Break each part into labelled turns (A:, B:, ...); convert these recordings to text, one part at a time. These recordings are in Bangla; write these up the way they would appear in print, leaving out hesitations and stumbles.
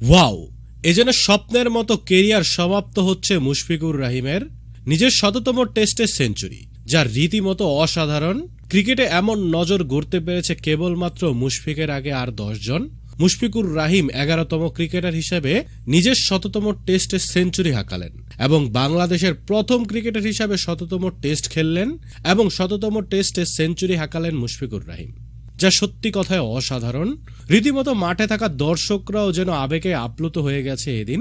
A: ওয়াও, এ যেন স্বপ্নের মতো কেরিয়ার সমাপ্ত হচ্ছে মুশফিকুর রহিমের। নিজের ১৭তম টেস্টের সেঞ্চুরি, যা রীতিমতো অসাধারণ। ক্রিকেটে এমন নজর গড়তে পেরেছে কেবলমাত্র মুশফিকের আগে আর ১০ জন। মুশফিকুর রহিম ১১তম ক্রিকেটার হিসেবে নিজের ১০০তম টেস্টে সেঞ্চুরি হাঁকালেন এবং বাংলাদেশের প্রথম ক্রিকেটার হিসেবে ১০০তম টেস্ট খেললেন এবং ১০০তম টেস্টে সেঞ্চুরি হাঁকালেন মুশফিকুর রহিম, যা সত্যি কথায় অসাধারণ। রীতিমতো মাঠে থাকা দর্শকরাও যেন আবেগে আপ্লুত হয়ে গেছে এদিন।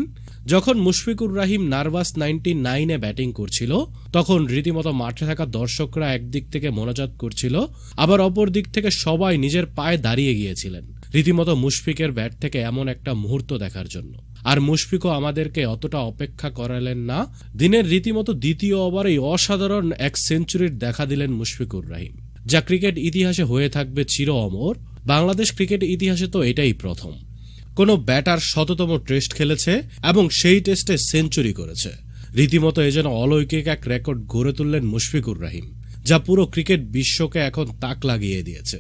A: যখন মুশফিকুর রহিম নার্ভাস 99-এ ব্যাটিং করছিল, তখন রীতিমতো মাঠে থাকা দর্শকরা একদিক থেকে মোনাজাত করছিল, আবার অপর দিক থেকে সবাই নিজের পায়ে দাঁড়িয়ে গিয়েছিলেন রীতিমতো মুশফিকের ব্যাট থেকে এমন একটা মুহূর্ত দেখার জন্য। আর মুশফিকও আমাদেরকে অতটা অপেক্ষা করালেন না। দিনের রীতিমতো দ্বিতীয় ওভারেই অসাধারণ এক সেঞ্চুরির দেখা দিলেন মুশফিকুর রহিম, যা ক্রিকেট ইতিহাসে হয়ে থাকবে চির অমর। বাংলাদেশ ক্রিকেট ইতিহাসে তো এটাই প্রথম কোনো ব্যাটার ১০০তম টেস্ট খেলেছে এবং সেই টেস্টে সেঞ্চুরি করেছে। রীতিমতো এ যেন অলৌকিক এক রেকর্ড গড়ে তুললেন মুশফিকুর রহিম, যা পুরো ক্রিকেট বিশ্বকে এখন তাক লাগিয়ে দিয়েছে।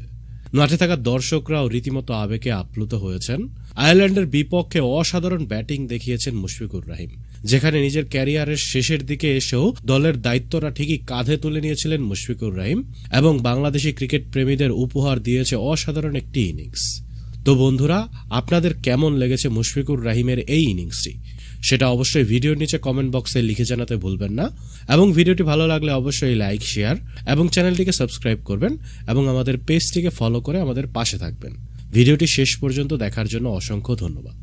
A: মাঠে থাকা দর্শকরাও রীতিমতো আবেগে আপ্লুত হয়েছেন। আয়ারল্যান্ডের বিপক্ষে অসাধারণ ব্যাটিং দেখিয়েছেন মুশফিকুর রহিম, যেখানে নিজের ক্যারিয়ারের শেষের দিকে এসেও দলের দায়িত্বটা ঠিকই কাঁধে তুলে নিয়েছিলেন মুশফিকুর রহিম এবং বাংলাদেশি ক্রিকেট প্রেমীদের উপহার দিয়েছে অসাধারণ একটি ইনিংস। তো বন্ধুরা, আপনাদের কেমন লেগেছে মুশফিকুর রহিমের এই ইনিংসটি, সেটা অবশ্যই ভিডিওর নিচে কমেন্ট বক্সে লিখে জানাতে ভুলবেন না। এবং ভিডিওটি ভালো লাগলে অবশ্যই লাইক, শেয়ার এবং চ্যানেলটিকে সাবস্ক্রাইব করবেন এবং আমাদের পেজটিকে ফলো করে আমাদের পাশে থাকবেন। ভিডিওটি শেষ পর্যন্ত দেখার জন্য অসংখ্য ধন্যবাদ।